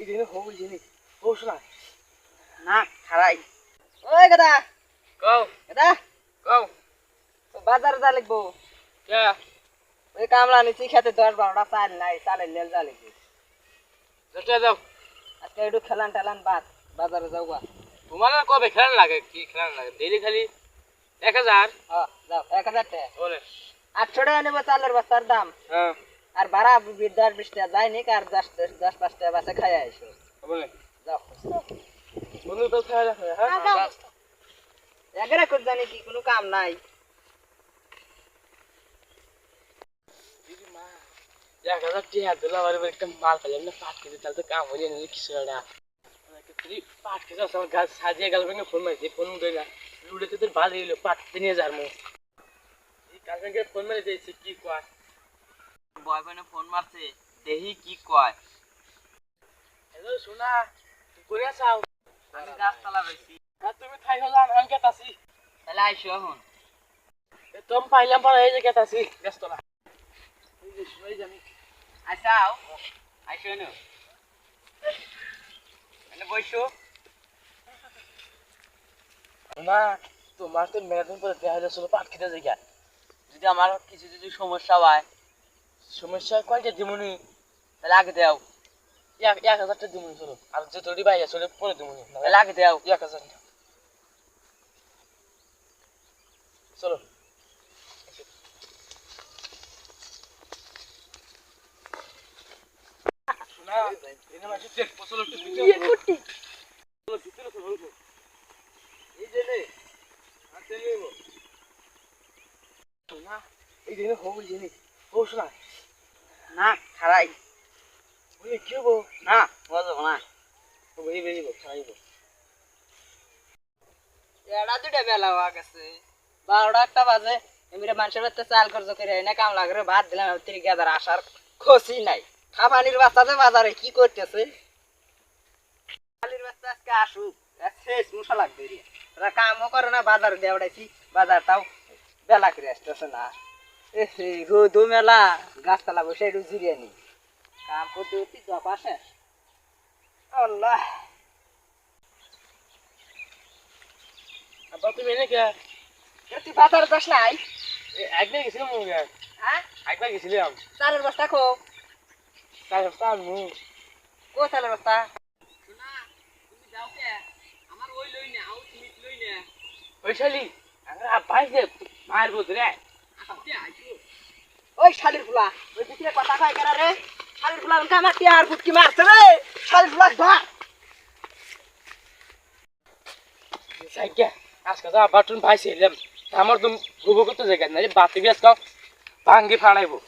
দিন হবো জিনিস ও শোনা না খারাই ওই গাদা কও গাদা কও বাজার যা লিখবো কে ওই কামলা নিচি খেতে 10-12টা চাল নাই চালের লেল যা লিখবি যেটা যাও আজকে একটু খেলান টেলান বাজারে যাওয়া তোমার আর কবে খেলান লাগে কি খেলান লাগে ডেইলি খালি 1000 হ্যাঁ যাও 1000 টাকা বলে 800 টাকা নেবো চালের বস্তার দাম হ্যাঁ আর ভাড়া 10-20 টাকা যায়নি আর 10-5 টাকা বাসে খাই আইসো বলে যাও বন্ধু তো খেলা রাখে হ্যাঁ এগারে করে জানি কি কোনো কাম নাই দিদি মা 1000 টাকা দিলা বারে একটা মাল পেলাম না পাট কেটে তাহলে তো কাম হয়ে যাবে কিছু না পাট কেটে আমার গাছ সাজিয়ে গেল না ফোন মারি ফোন উঠে না উড়েতে তোর ভালো হইলো পাট কেটে নিয়ে যার মো এই কালকে ফোন মারি দিয়েছে কি কয় বয়ফ্রেন্ডে ফোন মারছে দেহি কি কয় হ্যালো সোনা তুই করে আসাও আমি গাছতলা রইছি হ্যাঁ তুমি থাই হলো আমি কেতাছি তাহলে আইসো এখন তুমি পাইলাম পরে এই যে কেতাছি গাছতলা এই যে শুনাই জানি আইসাও আইসো নো এনে বইসো না তোমার তো মেলাদিন পরে দেখা হলো চলো পাট খেতে যাই যদি আমার কিছু যদি সমস্যা হয় সমস্যা কয়টা দিমুনি তাহলে আগে দাও 1000 টাকা দিমুনি চলো আর যে তোরি ভাই আসলে পরে দিমুনি তাহলে আগে দাও 1000 চলো না এনে মাসে চেক পছলো একটু ভিতরে চলো ভিতরে চলো অল্প এই যে নে হাতে নিব না এই দিনে হবো জিনিস ও শোনা না খারাই ওই কি হবো না বুঝো না বেরিয়ে বেরিয়ে খাইব এড়া দুটা বেলা হওয়া গেছে 12টা একটা বাজে এমনি মানুষের বাচ্চা চাল খরচ করে না কাম লাগে ভাত দিলাম 30,000 আসার খুশি নাই খাবানির বাচ্চা যে বাজারে কি করতেছে খালির বাচ্চা আজকে আসুক শেষ মশা লাগবে রে ওরা কামও করে না বাজারে দেওয়াইছি বাজারটাও বেলা করে আসতেছে না রোদও মেলা গাছতলা বসে একটু জিরিয়ে নি কাম করতে করতে দপা শেষ আল্লাহ আবার তুমি এনে কে তুই বাজারে যাস নাই একবার গেছিলাম হ্যাঁ একবার গেছিলাম চালের বস্তা খো তাই তার মু কো চালের বস্তা শোনা তুমি যাও কে আমার ওই লই না আউ তুমি লই না ওই শালি আমরা ভাই যে মার বুঝ রে আসতে আইছো ওই শালির ফুলা ওই ভিতরে কথা কয় কেন রে শালির ফুলা উনকা আমার টিয়ার ফুটকি মারছে রে শালির ফুলা ধর সাইকে আজকে যা বাটুন ভাই ছিলাম আমার তো গুবো করতে জায়গা না বাতি গ্যাস কাও ভাঙ্গি ফাড়াইবো